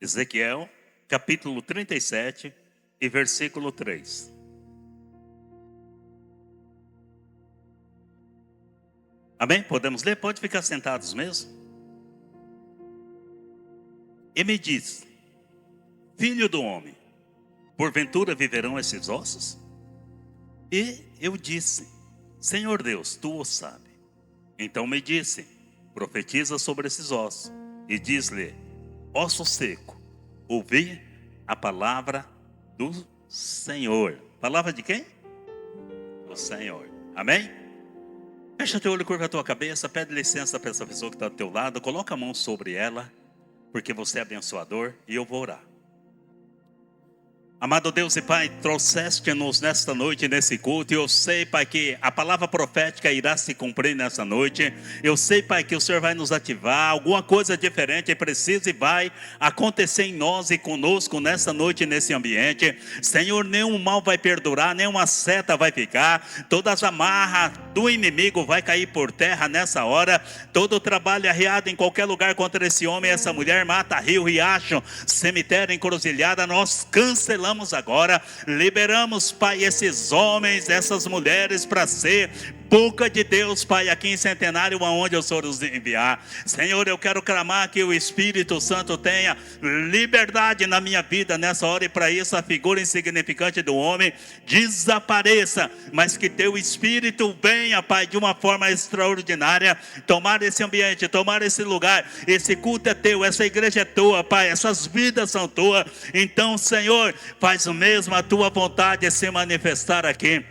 Ezequiel, capítulo 37 e versículo 3. Amém? Podemos ler? Pode ficar sentados mesmo. E me diz: filho do homem, porventura viverão esses ossos? E eu disse: Senhor Deus, tu o sabe. Então me disse: profetiza sobre esses ossos e diz-lhe: osso seco, ouvi a palavra do Senhor. Palavra de quem? Do Senhor. Amém? Fecha teu olho, curva a tua cabeça, pede licença para essa pessoa que está do teu lado, coloca a mão sobre ela, porque você é abençoador, e eu vou orar. Amado Deus e Pai, trouxeste-nos nesta noite, nesse culto, e eu sei, Pai, que a palavra profética irá se cumprir nessa noite. Eu sei, Pai, que o Senhor vai nos ativar, alguma coisa diferente precisa e vai acontecer em nós e conosco nessa noite, nesse ambiente. Senhor, nenhum mal vai perdurar, nenhuma seta vai ficar, todas as amarras do inimigo vai cair por terra nessa hora. Todo o trabalho arriado em qualquer lugar contra esse homem, essa mulher, mata, rio, riacho, cemitério, encruzilhada, nós cancelamos agora, liberamos, Pai, esses homens, essas mulheres para ser boca de Deus, Pai, aqui em Centenário, aonde o Senhor os enviar. Senhor, eu quero clamar que o Espírito Santo tenha liberdade na minha vida nessa hora, e para isso a figura insignificante do homem desapareça, mas que teu Espírito venha, Pai, de uma forma extraordinária, tomar esse ambiente, tomar esse lugar. Esse culto é teu, essa igreja é tua, Pai, essas vidas são tuas. Então, Senhor, faz o mesmo, a tua vontade se manifestar aqui,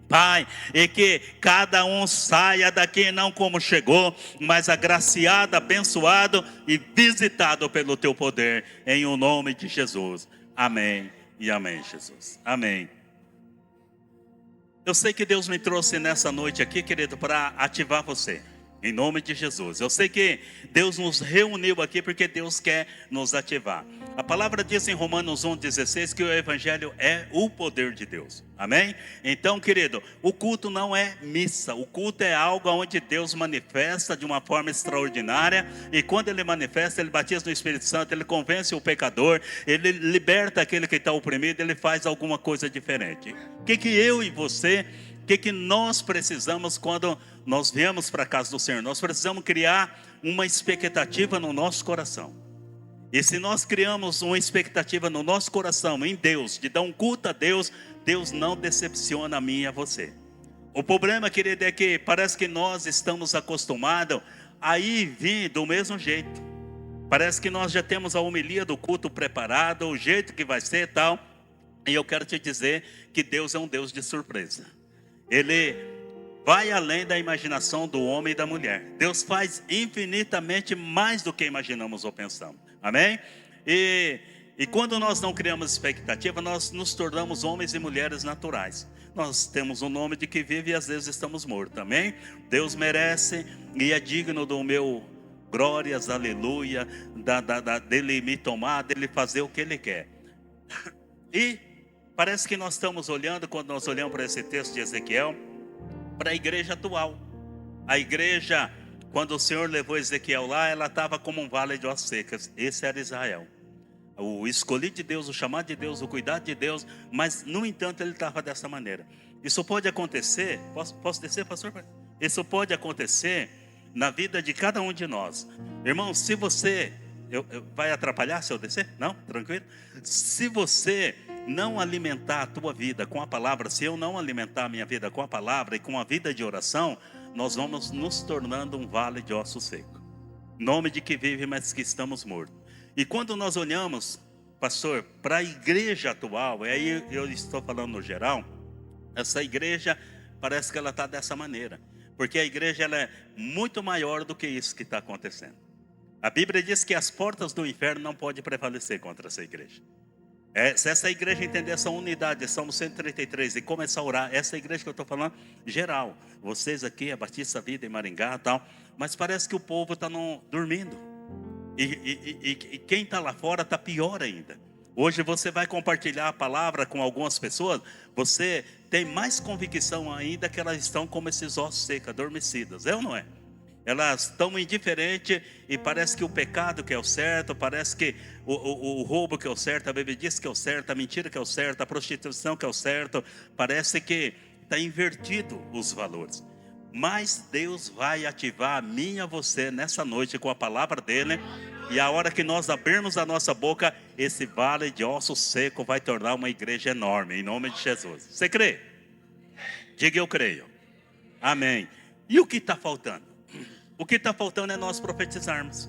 Pai, e que cada um saia daqui não como chegou, mas agraciado, abençoado e visitado pelo teu poder, em o nome de Jesus. Amém e amém, Jesus. Amém. Eu sei que Deus me trouxe nessa noite aqui, querido, para ativar você, em nome de Jesus. Eu sei que Deus nos reuniu aqui porque Deus quer nos ativar. A palavra diz em Romanos 1,16 que o Evangelho é o poder de Deus. Amém? Então, querido, o culto não é missa. O culto é algo onde Deus manifesta de uma forma extraordinária. E quando Ele manifesta, Ele batiza no Espírito Santo, Ele convence o pecador, Ele liberta aquele que está oprimido, Ele faz alguma coisa diferente. O que eu e você, o que nós precisamos quando nós viemos para a casa do Senhor? Nós precisamos criar uma expectativa no nosso coração. E se nós criamos uma expectativa no nosso coração, em Deus, de dar um culto a Deus, Deus não decepciona a mim e a você. O problema, querido, é que parece que nós estamos acostumados a ir e vir do mesmo jeito. Parece que nós já temos a homilia do culto preparada, o jeito que vai ser e tal. E eu quero te dizer que Deus é um Deus de surpresa. Ele vai além da imaginação do homem e da mulher. Deus faz infinitamente mais do que imaginamos ou pensamos. Amém? E quando nós não criamos expectativa, nós nos tornamos homens e mulheres naturais. Nós temos um nome de que vive e às vezes estamos mortos. Amém? Deus merece e é digno do meu glórias, aleluia, dele me tomar, dele fazer o que ele quer. E parece que nós estamos olhando, quando nós olhamos para esse texto de Ezequiel, para a igreja atual. A igreja, quando o Senhor levou Ezequiel lá, ela estava como um vale de ossos secas. Esse era Israel, o escolhido de Deus, o chamado de Deus, o cuidado de Deus. Mas no entanto ele estava dessa maneira. Isso pode acontecer, posso descer, pastor? Isso pode acontecer na vida de cada um de nós. Irmão, se você, vai atrapalhar se eu descer? Não? Tranquilo? Se você não alimentar a tua vida com a palavra, se eu não alimentar a minha vida com a palavra e com a vida de oração, nós vamos nos tornando um vale de ossos secos. Nome de que vive, mas que estamos mortos. E quando nós olhamos, pastor, para a igreja atual, e aí eu estou falando no geral, essa igreja parece que ela está dessa maneira. Porque a igreja ela é muito maior do que isso que está acontecendo. A Bíblia diz que as portas do inferno não podem prevalecer contra essa igreja. Se essa igreja entender essa unidade, Salmo 133, e começar a orar, essa igreja que eu estou falando, geral, vocês aqui, a Batista Vida em Maringá e tal, mas parece que o povo está dormindo, e quem está lá fora está pior ainda. Hoje você vai compartilhar a palavra com algumas pessoas, você tem mais convicção ainda que elas estão como esses ossos secos, adormecidas, é ou não é? Elas estão indiferentes e parece que o pecado que é o certo, parece que o roubo que é o certo, a bebedice que é o certo, a mentira que é o certo, a prostituição que é o certo, parece que está invertido os valores. Mas Deus vai ativar a mim e a você nessa noite com a palavra dele, e a hora que nós abrirmos a nossa boca, esse vale de osso seco vai tornar uma igreja enorme, em nome de Jesus. Você crê? Diga eu creio. Amém. E o que está faltando? O que está faltando é nós profetizarmos.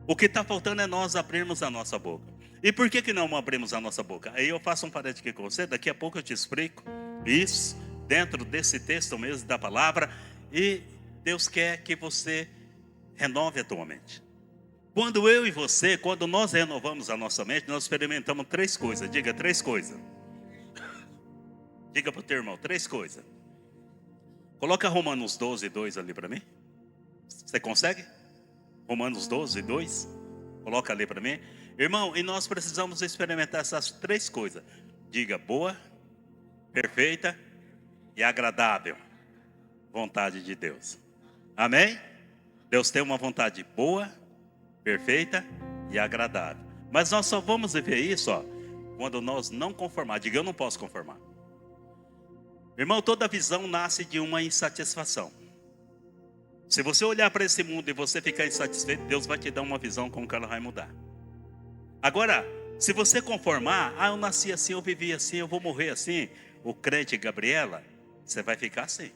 O que está faltando é nós abrirmos a nossa boca. E por que não abrimos a nossa boca? Aí eu faço um parênteses aqui com você, daqui a pouco eu te explico isso, dentro desse texto mesmo da palavra. E Deus quer que você renove a tua mente. Quando eu e você, quando nós renovamos a nossa mente, nós experimentamos três coisas. Diga três coisas. Diga para o teu irmão, três coisas. Coloca Romanos 12, 2 ali para mim. Você consegue? Romanos 12, 2. Coloca ali para mim. Irmão, e nós precisamos experimentar essas três coisas. Diga boa, perfeita e agradável vontade de Deus. Amém? Deus tem uma vontade boa, perfeita e agradável. Mas nós só vamos viver isso, quando nós não conformar. Diga, eu não posso conformar. Irmão, toda visão nasce de uma insatisfação. Se você olhar para esse mundo e você ficar insatisfeito, Deus vai te dar uma visão como que ela vai mudar. Agora, se você conformar, eu nasci assim, eu vivi assim, eu vou morrer assim, o crente Gabriela, você vai ficar assim.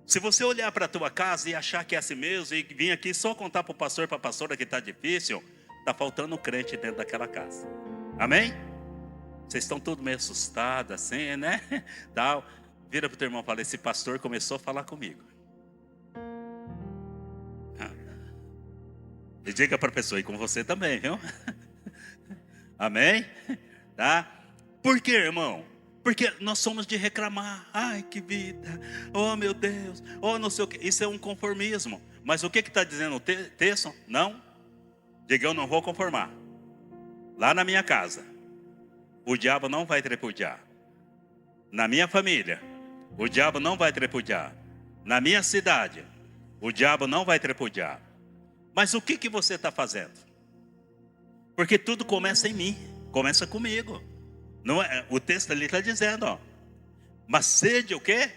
Se você olhar para a tua casa e achar que é assim mesmo, e vir aqui só contar para o pastor, para a pastora que está difícil, está faltando crente dentro daquela casa. Amém? Vocês estão todos meio assustados assim, né? Tal. Vira para o teu irmão e fala, esse pastor começou a falar comigo. E diga para a pessoa, e com você também, viu? Amém? Tá? Por quê, irmão? Porque nós somos de reclamar. Ai, que vida. Oh, meu Deus. Oh, não sei o que. Isso é um conformismo. Mas o que está dizendo o texto? Não. Diga, eu não vou conformar. Lá na minha casa, o diabo não vai tripudiar. Na minha família, o diabo não vai tripudiar. Na minha cidade, o diabo não vai tripudiar. Mas o que você está fazendo? Porque tudo começa em mim. Começa comigo. Não é, o texto ali está dizendo, mas sede o quê?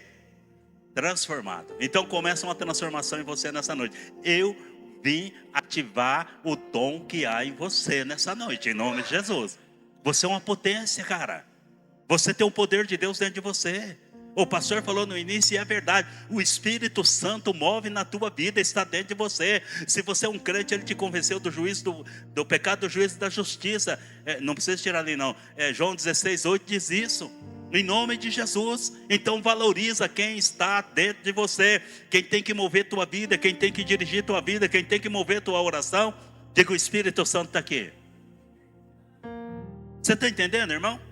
Transformado. Então começa uma transformação em você nessa noite. Eu vim ativar o dom que há em você nessa noite, em nome de Jesus. Você é uma potência, cara. Você tem o poder de Deus dentro de você. O pastor falou no início e é verdade. O Espírito Santo move na tua vida, está dentro de você. Se você é um crente, ele te convenceu do juízo do pecado, do juízo da justiça. Não precisa tirar ali não. João 16, 8 diz isso. Em nome de Jesus. Então valoriza quem está dentro de você. Quem tem que mover tua vida, quem tem que dirigir tua vida, quem tem que mover tua oração. Diga, o Espírito Santo está aqui. Você está entendendo, irmão?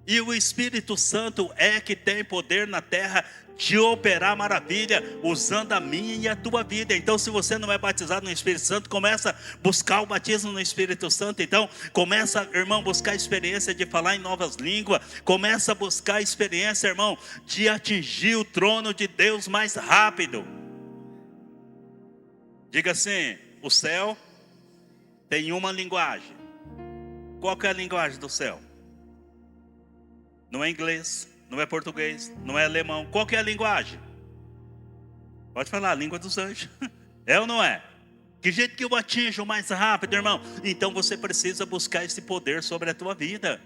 E o Espírito Santo é que tem poder na terra de operar maravilha, usando a minha e a tua vida. Então, se você não é batizado no Espírito Santo, começa a buscar o batismo no Espírito Santo. Então, começa, irmão, buscar a experiência de falar em novas línguas. Começa a buscar a experiência, irmão, de atingir o trono de Deus mais rápido. Diga assim, o céu tem uma linguagem. Qual que é a linguagem do céu? Não é inglês, não é português, não é alemão. Qual que é a linguagem? Pode falar, a língua dos anjos. É ou não é? Que jeito que eu atinjo mais rápido, irmão? Então você precisa buscar esse poder sobre a tua vida.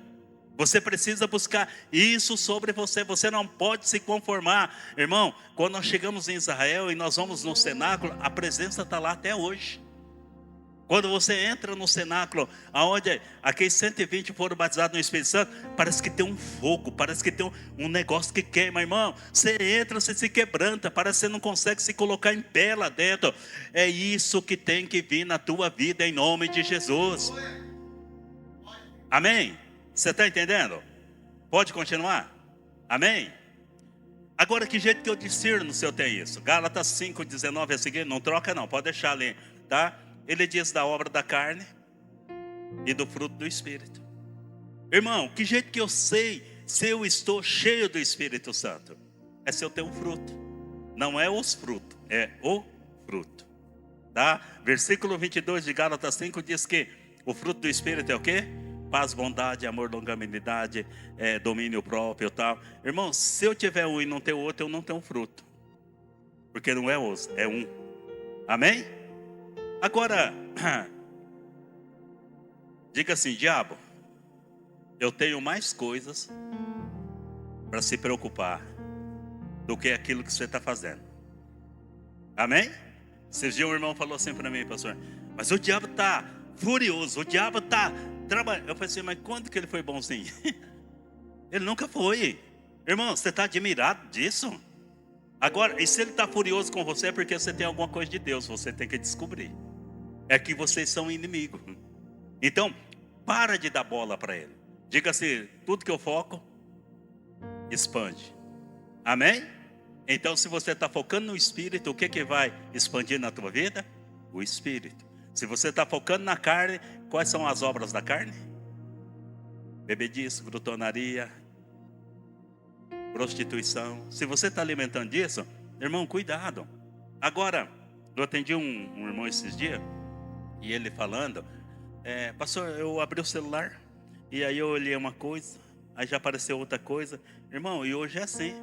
Você precisa buscar isso sobre você. Você não pode se conformar. Irmão, quando nós chegamos em Israel e nós vamos no cenáculo, a presença está lá até hoje. Quando você entra no cenáculo, onde aqueles 120 foram batizados no Espírito Santo, parece que tem um fogo, parece que tem um negócio que queima, irmão. Você entra, você se quebranta, parece que você não consegue se colocar em pé lá dentro. É isso que tem que vir na tua vida, em nome de Jesus. Amém? Você está entendendo? Pode continuar? Amém? Agora, que jeito que eu discerno se eu tenho isso? Gálatas 5:19 a seguir, não troca não, pode deixar ali, tá? Ele diz da obra da carne e do fruto do Espírito. Irmão, que jeito que eu sei se eu estou cheio do Espírito Santo? É se eu tenho um fruto. Não é os frutos, é o fruto. Tá? Versículo 22 de Gálatas 5 diz que o fruto do Espírito é o quê? Paz, bondade, amor, longanimidade, domínio próprio, tal. Irmão, se eu tiver um e não ter o outro, eu não tenho fruto. Porque não é os, é um. Amém? Agora, diga assim, diabo, eu tenho mais coisas para se preocupar do que aquilo que você está fazendo. Amém? Esses dias um irmão falou assim para mim, pastor, mas o diabo está furioso, o diabo está trabalhando. Eu falei assim, mas quando que ele foi bonzinho? Ele nunca foi. Irmão, você está admirado disso? Agora, e se ele está furioso com você é porque você tem alguma coisa de Deus, você tem que descobrir. É que vocês são inimigos. Então, para de dar bola para ele. Diga assim, tudo que eu foco, expande. Amém? Então, se você está focando no Espírito, o que vai expandir na tua vida? O Espírito. Se você está focando na carne, quais são as obras da carne? Bebedice, glutonaria, prostituição. Se você está alimentando isso, irmão, cuidado. Agora, eu atendi um irmão esses dias, e ele falando, pastor, eu abri o celular, e aí eu olhei uma coisa, aí já apareceu outra coisa. Irmão, e hoje é assim,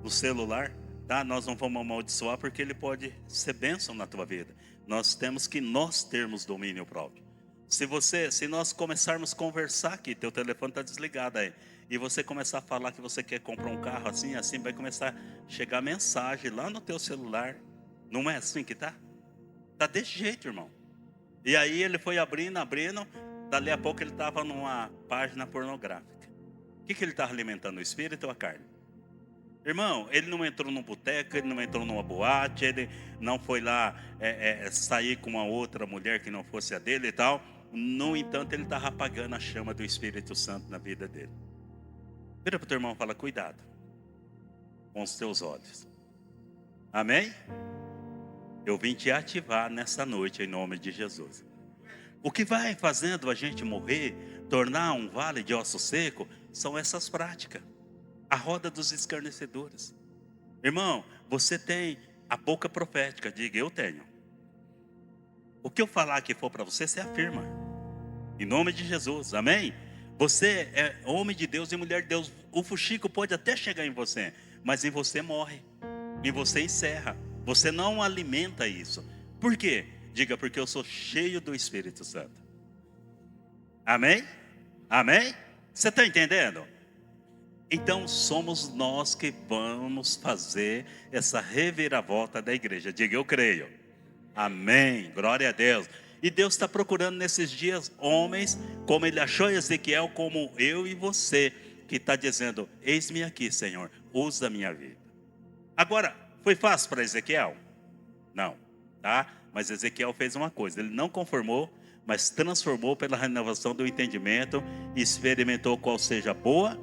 no celular, tá? Nós não vamos amaldiçoar, porque ele pode ser bênção na tua vida. Nós temos que termos domínio próprio. Se nós começarmos a conversar aqui, teu telefone está desligado aí, e você começar a falar que você quer comprar um carro assim, vai começar a chegar mensagem lá no teu celular. Não é assim que tá? Tá desse jeito, irmão. E aí ele foi abrindo, dali a pouco ele estava numa página pornográfica. O que ele estava alimentando, o espírito ou a carne? Irmão, ele não entrou num boteco, ele não entrou numa boate, ele não foi lá sair com uma outra mulher que não fosse a dele e tal. No entanto, ele estava apagando a chama do Espírito Santo na vida dele. Vira para o teu irmão e fala, cuidado com os teus olhos. Amém? Eu vim te ativar nessa noite em nome de Jesus. O que vai fazendo a gente morrer, tornar um vale de osso seco, são essas práticas. A roda dos escarnecedores. Irmão, você tem a boca profética, diga, eu tenho. O que eu falar que for para você, você afirma. Em nome de Jesus, amém? Você é homem de Deus e mulher de Deus. O fuxico pode até chegar em você, mas em você morre. Em você encerra. Você não alimenta isso. Por quê? Diga, porque eu sou cheio do Espírito Santo. Amém? Amém? Você está entendendo? Então somos nós que vamos fazer essa reviravolta da igreja. Diga, eu creio. Amém, glória a Deus. E Deus está procurando nesses dias homens, como Ele achou Ezequiel, como eu e você, que está dizendo, eis-me aqui, Senhor, usa a minha vida. Agora, foi fácil para Ezequiel? Não, tá? Mas Ezequiel fez uma coisa, ele não conformou, mas transformou pela renovação do entendimento, e experimentou qual seja boa,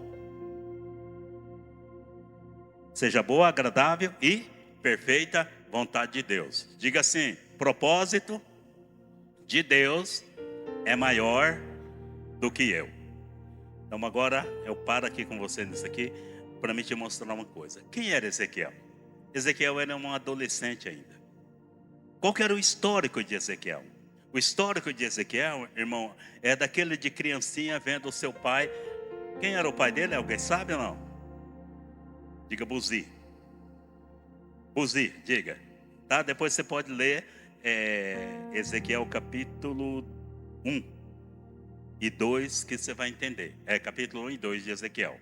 agradável e perfeita vontade de Deus. Diga assim, propósito de Deus é maior do que eu. Então agora eu paro aqui com você nisso aqui, para me te mostrar uma coisa. Quem era Ezequiel? Ezequiel era um adolescente ainda. Qual que era o histórico de Ezequiel? O histórico de Ezequiel, irmão, é daquele de criancinha vendo o seu pai. Quem era o pai dele? Alguém sabe ou não? Diga Buzi. Buzi, diga. Tá? Depois você pode ler Ezequiel capítulo 1 e 2, que você vai entender. Capítulo 1 e 2 de Ezequiel.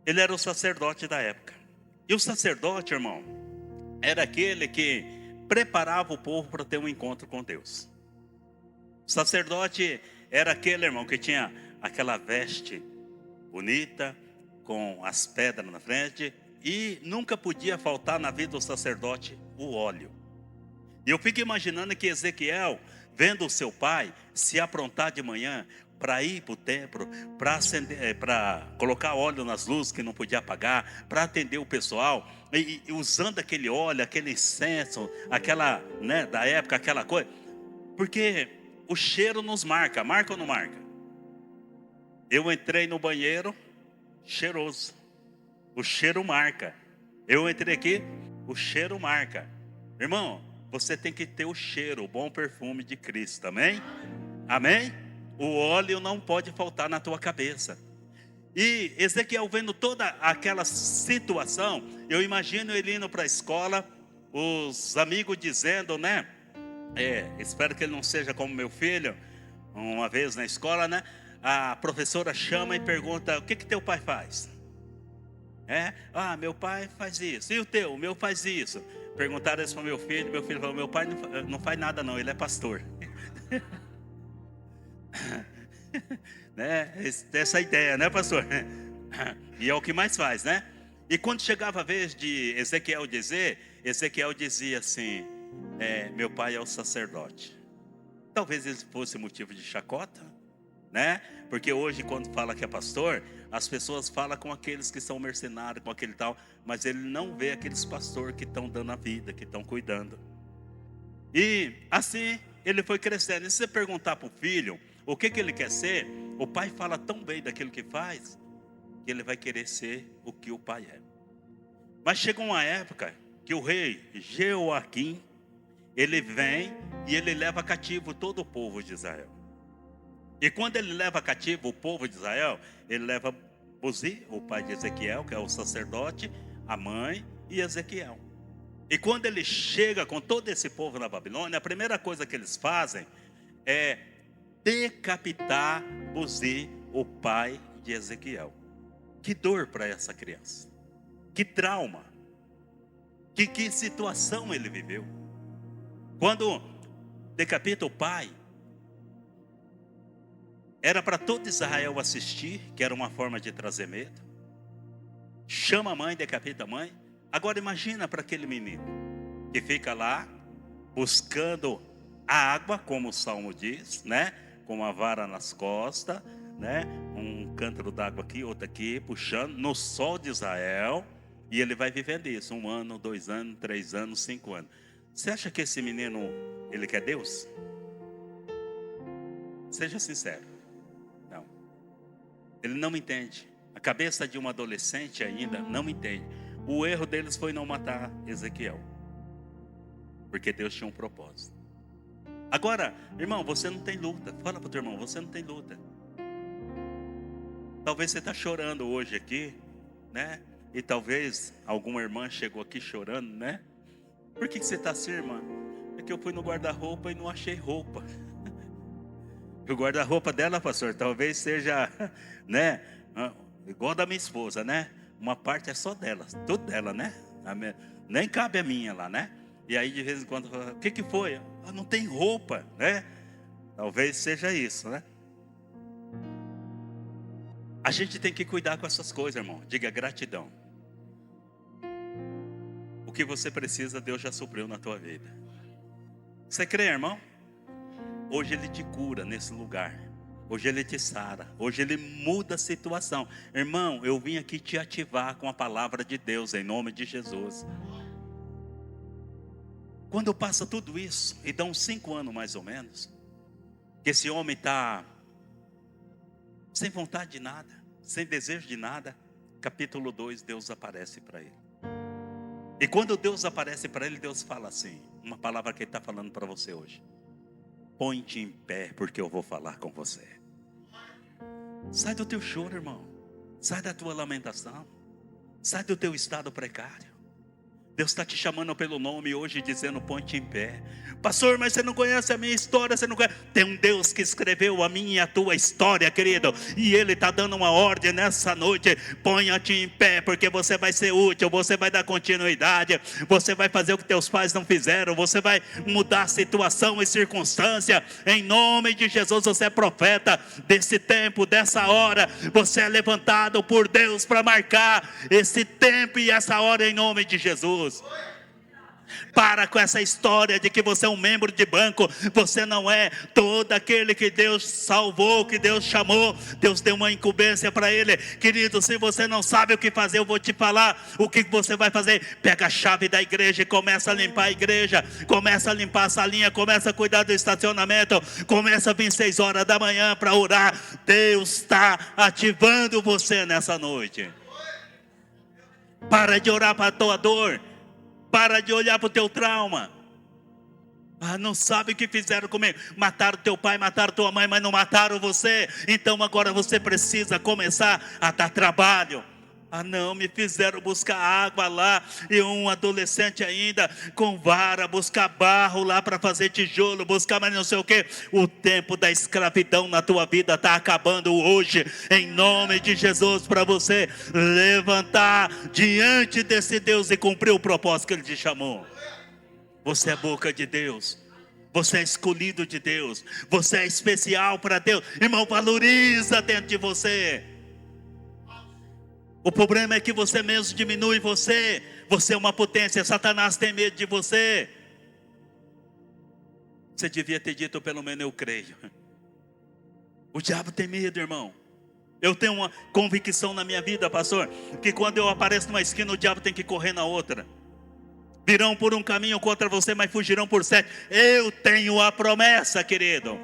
Ele era o sacerdote da época. E o sacerdote, irmão, era aquele que preparava o povo para ter um encontro com Deus. O sacerdote era aquele, irmão, que tinha aquela veste bonita, com as pedras na frente, e nunca podia faltar na vida do sacerdote o óleo. E eu fico imaginando que Ezequiel, vendo o seu pai se aprontar de manhã para ir para o templo, para colocar óleo nas luzes que não podia apagar, para atender o pessoal, e usando aquele óleo, aquele incenso, aquela, né, da época, aquela coisa, porque o cheiro nos marca ou não marca? Eu entrei no banheiro cheiroso, o cheiro marca. Eu entrei aqui, O cheiro marca. Irmão, você tem que ter o cheiro, o bom perfume de Cristo, amém? Amém? O óleo não pode faltar na tua cabeça. E Ezequiel vendo toda aquela situação, eu imagino ele indo para a escola, os amigos dizendo, né? Espero que ele não seja como meu filho, uma vez na escola, né? A professora chama e pergunta, o que teu pai faz? Meu pai faz isso. E o teu? O meu faz isso. Perguntaram isso para meu filho falou, meu pai não faz nada não, ele é pastor. Né? Essa ideia, né, pastor? E é o que mais faz, né? E quando chegava a vez de Ezequiel dizer, Ezequiel dizia assim, meu pai é o sacerdote. Talvez isso fosse motivo de chacota, né? Porque hoje quando fala que é pastor, as pessoas falam com aqueles que são mercenários, com aquele tal, mas ele não vê aqueles pastores que estão dando a vida, que estão cuidando. E assim ele foi crescendo. E se você perguntar para o filho o que ele quer ser, o pai fala tão bem daquilo que faz, que ele vai querer ser o que o pai é. Mas chegou uma época que o rei Jeoaquim, ele vem e ele leva cativo todo o povo de Israel. E quando ele leva cativo o povo de Israel, ele leva Buzi, o pai de Ezequiel, que é o sacerdote, a mãe e Ezequiel. E quando ele chega com todo esse povo na Babilônia, a primeira coisa que eles fazem é decapitar Buzi, o pai de Ezequiel. Que dor para essa criança, que trauma, que situação ele viveu. Quando decapita o pai, era para todo Israel assistir, que era uma forma de trazer medo. Chama a mãe, decapita a mãe. Agora imagina para aquele menino que fica lá buscando a água, como o Salmo diz, né? Com uma vara nas costas, né? Um cântaro d'água aqui, outro aqui, puxando no sol de Israel. E ele vai vivendo isso, 1 ano, 2 anos, 3 anos, 5 anos. Você acha que esse menino, ele quer Deus? Seja sincero. Não. Ele não entende. A cabeça de um adolescente ainda não entende. O erro deles foi não matar Ezequiel, porque Deus tinha um propósito. Agora, irmão, você não tem luta. Fala para o teu irmão, você não tem luta. Talvez você está chorando hoje aqui, né? E talvez alguma irmã chegou aqui chorando, né? Por que você está assim, irmã? É que eu fui no guarda-roupa e não achei roupa. O guarda-roupa dela, pastor, talvez seja, né? Igual da minha esposa, né? Uma parte é só dela, tudo dela, né? Nem cabe a minha lá, né? E aí de vez em quando, o que foi? Não tem roupa, né? Talvez seja isso, né? A gente tem que cuidar com essas coisas, irmão. Diga gratidão. O que você precisa, Deus já supriu na tua vida. Você crê, irmão? Hoje Ele te cura nesse lugar. Hoje Ele te sara. Hoje Ele muda a situação. Irmão, eu vim aqui te ativar com a palavra de Deus, em nome de Jesus. Quando passa tudo isso, e dá uns 5 anos mais ou menos, que esse homem está sem vontade de nada, sem desejo de nada, capítulo 2, Deus aparece para ele. E quando Deus aparece para ele, Deus fala assim, uma palavra que Ele está falando para você hoje: põe-te em pé, porque eu vou falar com você. Sai do teu choro, irmão. Sai da tua lamentação. Sai do teu estado precário. Deus está te chamando pelo nome hoje, dizendo: põe-te em pé. Pastor, mas você não conhece a minha história, você não conhece. Tem um Deus que escreveu a minha e a tua história, querido. E Ele está dando uma ordem nessa noite: ponha-te em pé, porque você vai ser útil, você vai dar continuidade, você vai fazer o que teus pais não fizeram, você vai mudar a situação e circunstância. Em nome de Jesus, você é profeta desse tempo, dessa hora. Você é levantado por Deus para marcar esse tempo e essa hora, em nome de Jesus. Para com essa história de que você é um membro de banco. Você não é todo aquele que Deus salvou, que Deus chamou. Deus deu uma incumbência para ele. Querido, se você não sabe o que fazer, eu vou te falar o que você vai fazer. Pega a chave da igreja e começa a limpar a igreja. Começa a limpar a salinha, começa a cuidar do estacionamento. Começa a vir 6 horas da manhã para orar. Deus está ativando você nessa noite. Para de orar para a tua dor. Para de olhar para o teu trauma. Ah, não sabe o que fizeram comigo. Mataram teu pai, mataram tua mãe, mas não mataram você. Então agora você precisa começar a dar trabalho. Ah não, me fizeram buscar água lá. E um adolescente ainda com vara, buscar barro lá para fazer tijolo, buscar mais não sei o que. O tempo da escravidão na tua vida está acabando hoje. Em nome de Jesus, para você levantar diante desse Deus e cumprir o propósito que Ele te chamou. Você é boca de Deus. Você é escolhido de Deus. Você é especial para Deus. Irmão, valoriza dentro de você. O problema é que você mesmo diminui você. Você é uma potência. Satanás tem medo de você. Você devia ter dito pelo menos eu creio. O diabo tem medo, irmão. Eu tenho uma convicção na minha vida, pastor, que quando eu apareço numa esquina, o diabo tem que correr na outra. Virão por um caminho contra você, mas fugirão por 7. Eu tenho a promessa, querido.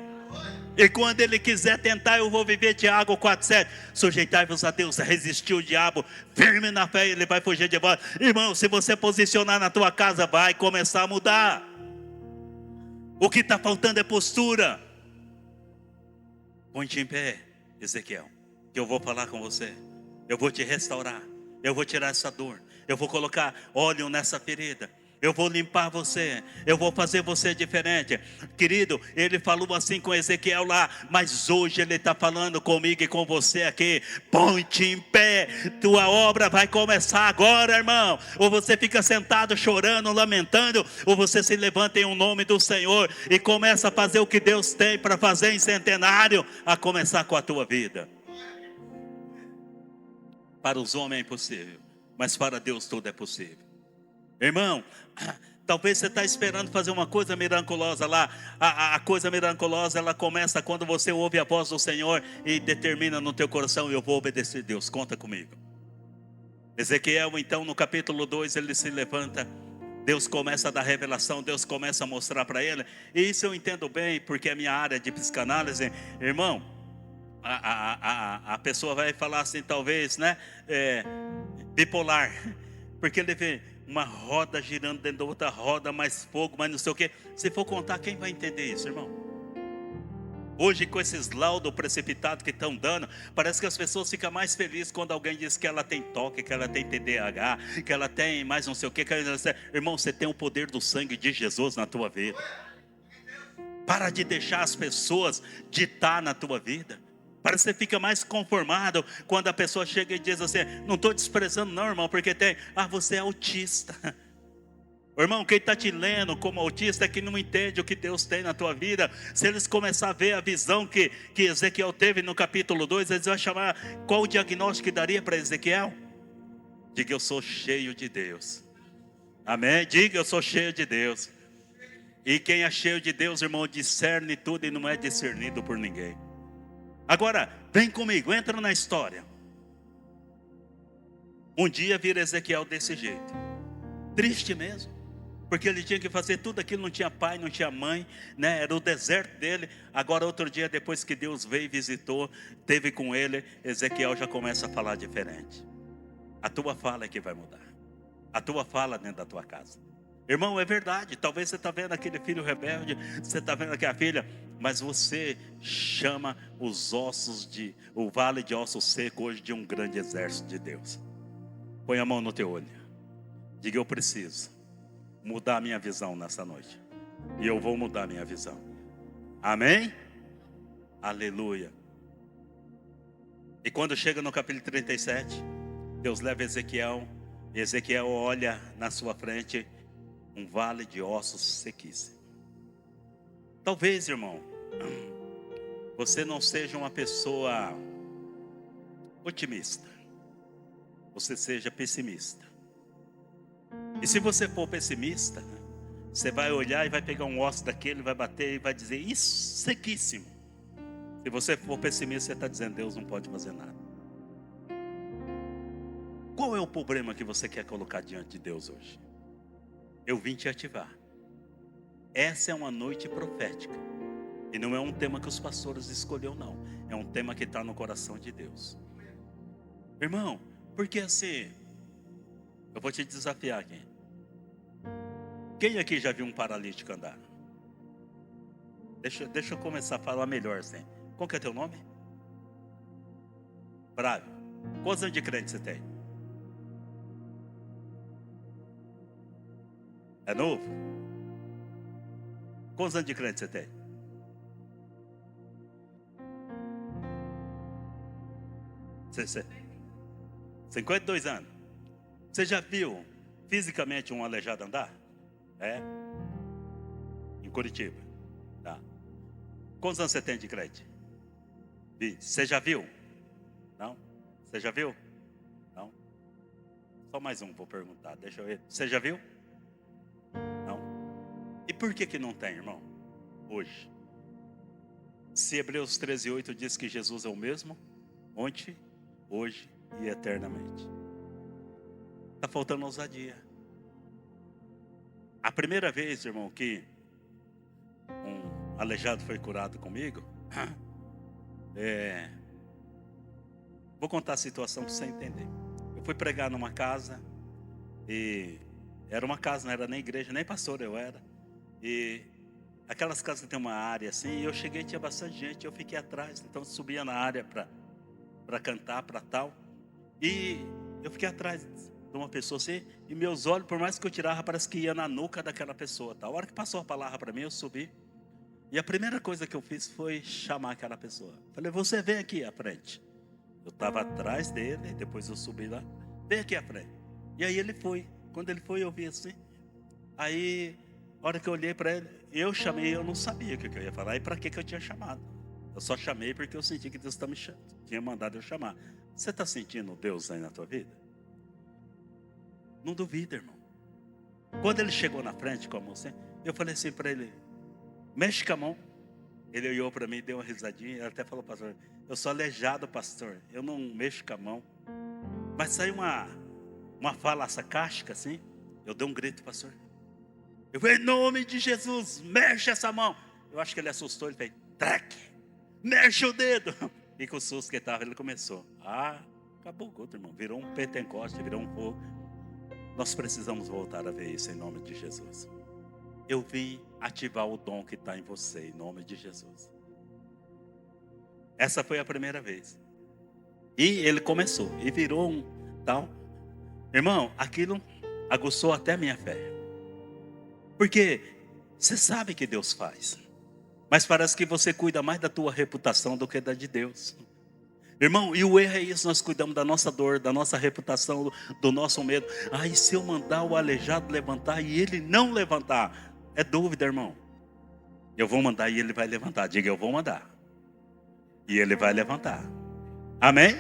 E quando ele quiser tentar, eu vou viver. Tiago 4,7. Sujeitai-vos a Deus, resistir o diabo, firme na fé, ele vai fugir de vós. Irmão, se você posicionar na tua casa, vai começar a mudar. O que está faltando é postura. Põe-te em pé, Ezequiel, que eu vou falar com você. Eu vou te restaurar. Eu vou tirar essa dor. Eu vou colocar óleo nessa ferida. Eu vou limpar você. Eu vou fazer você diferente. Querido, ele falou assim com Ezequiel lá. Mas hoje ele está falando comigo e com você aqui. Põe-te em pé. Tua obra vai começar agora, irmão. Ou você fica sentado chorando, lamentando. Ou você se levanta em nome do Senhor e começa a fazer o que Deus tem para fazer em Centenário. A começar com a tua vida. Para os homens é impossível, mas para Deus tudo é possível. Irmão, talvez você está esperando fazer uma coisa miraculosa lá. A coisa miraculosa, ela começa quando você ouve a voz do Senhor e determina no teu coração: eu vou obedecer Deus, conta comigo. Ezequiel, então, no capítulo 2, ele se levanta. Deus começa a dar revelação, Deus começa a mostrar para ele. E isso eu entendo bem, porque é a minha área de psicanálise. Irmão, a pessoa vai falar assim, talvez, né? Bipolar. Porque ele vê uma roda girando dentro da outra roda, mais fogo, mais não sei o que. Se for contar, quem vai entender isso, irmão? Hoje, com esses laudos precipitados que estão dando, parece que as pessoas ficam mais felizes quando alguém diz que ela tem toque, que ela tem TDAH, que ela tem mais não sei o que. Irmão, você tem o poder do sangue de Jesus na tua vida. Para de deixar as pessoas ditar na tua vida. Parece que você fica mais conformado quando a pessoa chega e diz assim: não estou desprezando não, irmão, porque tem, você é autista. Irmão, quem está te lendo como autista é que não entende o que Deus tem na tua vida. Se eles começarem a ver a visão que Ezequiel teve no capítulo 2, eles vão chamar, qual o diagnóstico que daria para Ezequiel? Diga: eu sou cheio de Deus. Amém? Diga: eu sou cheio de Deus. E quem é cheio de Deus, irmão, discerne tudo e não é discernido por ninguém. Agora, vem comigo, entra na história. Um dia vira Ezequiel desse jeito. Triste mesmo. Porque ele tinha que fazer tudo aquilo, não tinha pai, não tinha mãe, né? Era o deserto dele. Agora outro dia, depois que Deus veio e visitou, teve com ele, Ezequiel já começa a falar diferente. A tua fala é que vai mudar. A tua fala dentro da tua casa. Irmão, é verdade, talvez você está vendo aquele filho rebelde, você está vendo aquela filha, mas você chama os ossos o vale de ossos secos hoje de um grande exército de Deus. Põe a mão no teu olho. Diga: eu preciso mudar a minha visão nessa noite. E eu vou mudar a minha visão. Amém? Aleluia. E quando chega no capítulo 37, Deus leva Ezequiel. E Ezequiel olha na sua frente um vale de ossos sequíssimos. Talvez, irmão, você não seja uma pessoa otimista. Você seja pessimista. E se você for pessimista, você vai olhar e vai pegar um osso daquele, vai bater e vai dizer: isso, sequíssimo. Se você for pessimista, você está dizendo: Deus não pode fazer nada. Qual é o problema que você quer colocar diante de Deus hoje? Eu vim te ativar. Essa é uma noite profética. E não é um tema que os pastores escolheram, não. É um tema que está no coração de Deus. Irmão, porque assim, eu vou te desafiar aqui. Quem aqui já viu um paralítico andar? Deixa eu começar a falar melhor assim. Qual que é teu nome? Bravo. Quantos anos de crente você tem? É novo? Quantos anos de crente você tem? Você, 52 anos. Você já viu fisicamente um aleijado andar? É? Em Curitiba. Tá. Quantos anos você tem de crente? 20. Você já viu? Não? Você já viu? Não? Só mais um vou perguntar. Deixa eu ver. Você já viu? Não? E por que não tem, irmão? Hoje. Se Hebreus 13:8 diz que Jesus é o mesmo, ontem, hoje e eternamente. Está faltando ousadia. A primeira vez, irmão, que um aleijado foi curado comigo, vou contar a situação para você entender. Eu fui pregar numa casa, e era uma casa, não era nem igreja, nem pastor eu era. E aquelas casas que tem uma área assim, e eu cheguei, tinha bastante gente, eu fiquei atrás, então eu subia na área para cantar, para tal. E eu fiquei atrás de uma pessoa assim, e meus olhos, por mais que eu tirava, parece que ia na nuca daquela pessoa. Tal. A hora que passou a palavra para mim, eu subi. E a primeira coisa que eu fiz foi chamar aquela pessoa. Falei, você vem aqui à frente. Eu estava atrás dele, depois eu subi lá. Vem aqui à frente. E aí ele foi. Quando ele foi, eu vi assim. Aí, a hora que eu olhei para ele, eu chamei, eu não sabia o que eu ia falar. E para que eu tinha chamado? Eu só chamei porque eu senti que Deus tinha mandado eu chamar. Você está sentindo Deus aí na tua vida? Não duvida, irmão. Quando ele chegou na frente com a moça, eu falei assim para ele, mexe com a mão. Ele olhou para mim, deu uma risadinha. Ele até falou, pastor, eu sou aleijado, pastor. Eu não mexo com a mão. Mas saiu uma fala sarcástica assim. Eu dei um grito, pastor. Eu falei, em nome de Jesus, mexe essa mão. Eu acho que ele assustou, ele fez, traque, mexe o dedo. E com o susto que estava, ele começou. Acabou o culto, irmão. Virou um pentecoste, virou um fogo. Nós precisamos voltar a ver isso em nome de Jesus. Eu vim ativar o dom que está em você, em nome de Jesus. Essa foi a primeira vez. E ele começou, e virou um tal. Irmão, aquilo aguçou até a minha fé. Porque você sabe que Deus faz. Mas parece que você cuida mais da tua reputação do que da de Deus. Irmão, e o erro é isso, nós cuidamos da nossa dor, da nossa reputação, do nosso medo. E se eu mandar o aleijado levantar e ele não levantar? É dúvida, irmão. Eu vou mandar e ele vai levantar. Diga, eu vou mandar. E ele vai levantar. Amém?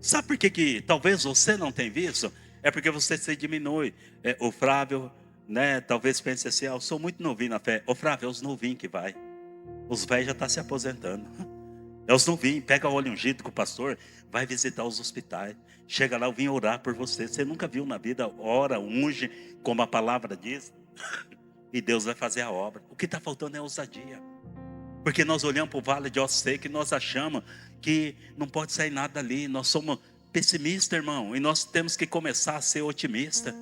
Sabe por que talvez você não tenha visto? É porque você se diminui. O Flávio, né, talvez pense assim, eu sou muito novinho na fé. Flávio, é os novinhos que vai. Os velhos já estão se aposentando. É os novinhos, pega o óleo ungido com o pastor, vai visitar os hospitais. Chega lá, eu vim orar por você. Você nunca viu na vida, ora, unge, como a palavra diz. E Deus vai fazer a obra. O que está faltando é ousadia. Porque nós olhamos para o vale de ossos secos e nós achamos que não pode sair nada dali. Nós somos pessimistas, irmão. E nós temos que começar a ser otimistas.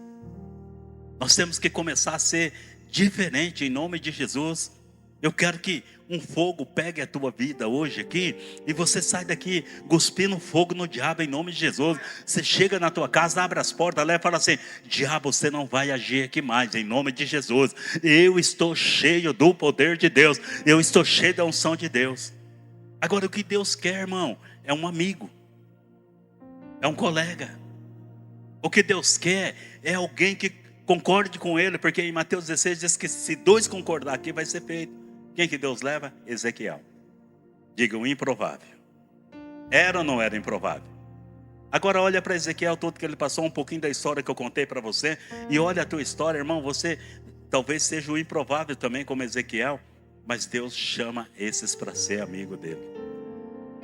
Nós temos que começar a ser diferente em nome de Jesus. Eu quero que um fogo pegue a tua vida hoje aqui e você sai daqui cuspindo fogo no diabo em nome de Jesus. Você chega na tua casa, abre as portas, leva e fala assim, diabo, você não vai agir aqui mais em nome de Jesus. Eu estou cheio do poder de Deus, eu estou cheio da unção de Deus. Agora o que Deus quer, irmão, é um amigo, é um colega. O que Deus quer é alguém que concorde com ele, porque em Mateus 16 diz que se dois concordar aqui vai ser feito. Quem que Deus leva? Ezequiel. Diga, o improvável. Era ou não era improvável? Agora olha para Ezequiel, tudo que ele passou, um pouquinho da história que eu contei para você. E olha a tua história, irmão, você talvez seja o improvável também como Ezequiel. Mas Deus chama esses para ser amigo dele.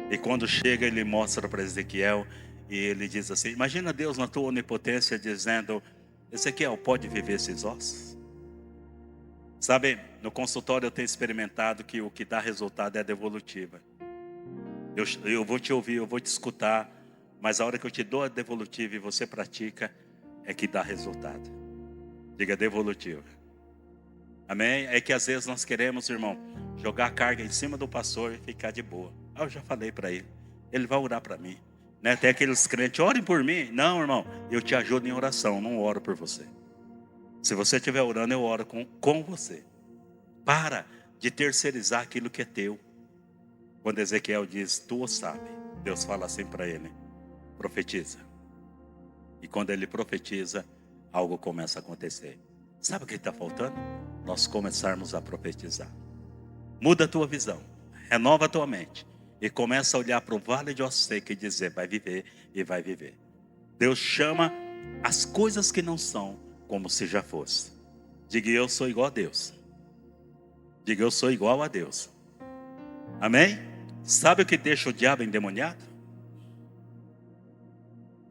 E quando chega ele mostra para Ezequiel e ele diz assim, imagina Deus na tua onipotência dizendo, Ezequiel, pode viver esses ossos? Sabe, no consultório eu tenho experimentado que o que dá resultado é a devolutiva. Eu vou te ouvir, eu vou te escutar, mas a hora que eu te dou a devolutiva e você pratica, é que dá resultado. Diga devolutiva. Amém? É que às vezes nós queremos, irmão, jogar a carga em cima do pastor e ficar de boa. Eu já falei para ele. Ele vai orar para mim. Né? Tem aqueles crentes, orem por mim. Não, irmão, eu te ajudo em oração, não oro por você. Se você estiver orando, eu oro com você. Para de terceirizar aquilo que é teu. Quando Ezequiel diz, tu o sabe, Deus fala assim para ele, profetiza. E quando ele profetiza, algo começa a acontecer. Sabe o que está faltando? Nós começarmos a profetizar. Muda a tua visão, renova a tua mente e começa a olhar para o vale de ossos secos e dizer, vai viver e vai viver. Deus chama as coisas que não são como se já fosse. Diga, eu sou igual a Deus. Diga, eu sou igual a Deus. Amém? Sabe o que deixa o diabo endemoniado?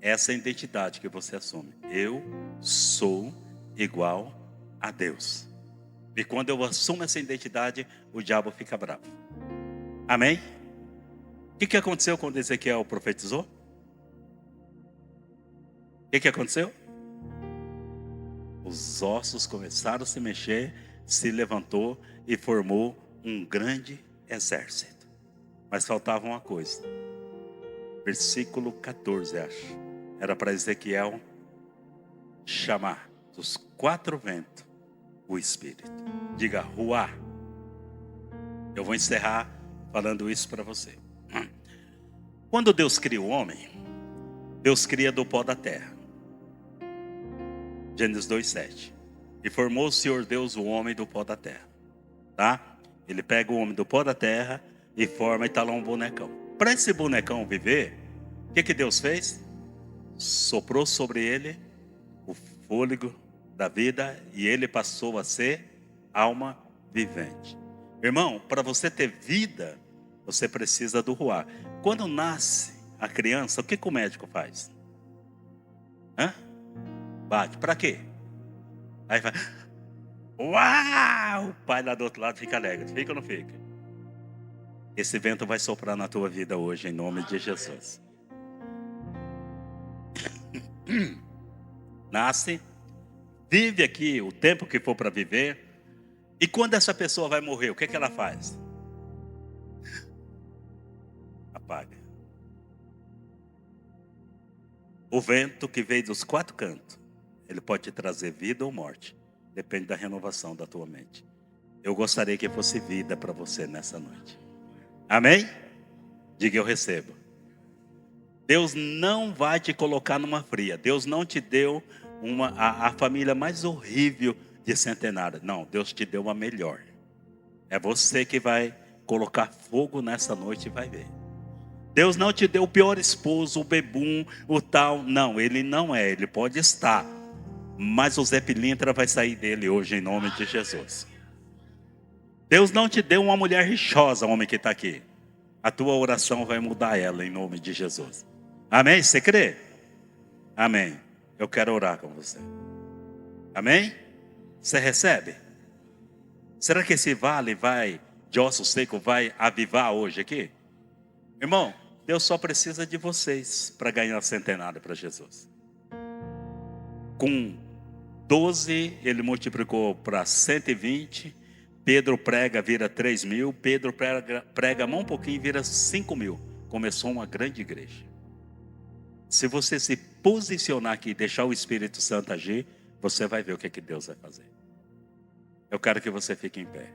Essa é a identidade que você assume. Eu sou igual a Deus. E quando eu assumo essa identidade, o diabo fica bravo. Amém? O que aconteceu quando Ezequiel profetizou? O que aconteceu? Os ossos começaram a se mexer, se levantou e formou um grande exército. Mas faltava uma coisa. Versículo 14, acho. Era para Ezequiel chamar dos 4 ventos o Espírito. Diga, ruá. Eu vou encerrar falando isso para você. Quando Deus cria o homem, Deus cria do pó da terra. Gênesis 2:7. E formou o Senhor Deus o homem do pó da terra. Tá? Ele pega o homem do pó da terra e forma e está lá um bonecão. Para esse bonecão viver, o que Deus fez? Soprou sobre ele o fôlego da vida e ele passou a ser alma vivente. Irmão, para você ter vida, você precisa do ruá. Quando nasce a criança, o que o médico faz? Bate, para quê? Aí vai, uau! O pai lá do outro lado fica alegre, fica ou não fica? Esse vento vai soprar na tua vida hoje, em nome de Jesus. Nasce, vive aqui o tempo que for para viver. E quando essa pessoa vai morrer, o que ela faz? Apaga. O vento que veio dos 4 cantos, ele pode te trazer vida ou morte. Depende da renovação da tua mente. Eu gostaria que fosse vida para você nessa noite. Amém? Diga, eu recebo. Deus não vai te colocar numa fria. Deus não te deu a família mais horrível de centenário. Não, Deus te deu uma melhor. É você que vai colocar fogo nessa noite e vai ver. Deus não te deu o pior esposo, o bebum, o tal. Não, ele não é. Ele pode estar. Mas o Zé Pilintra vai sair dele hoje em nome de Jesus. Deus não te deu uma mulher rixosa, homem que está aqui. A tua oração vai mudar ela em nome de Jesus. Amém? Você crê? Amém. Eu quero orar com você. Amém? Você recebe? Será que esse vale de osso seco vai avivar hoje aqui? Irmão, Deus só precisa de vocês para ganhar centenário para Jesus. Com 12, ele multiplicou para 120. Pedro prega, vira 3.000. Pedro prega mão um pouquinho, vira 5.000. Começou uma grande igreja. Se você se posicionar aqui e deixar o Espírito Santo agir, você vai ver o que Deus vai fazer. Eu quero que você fique em pé.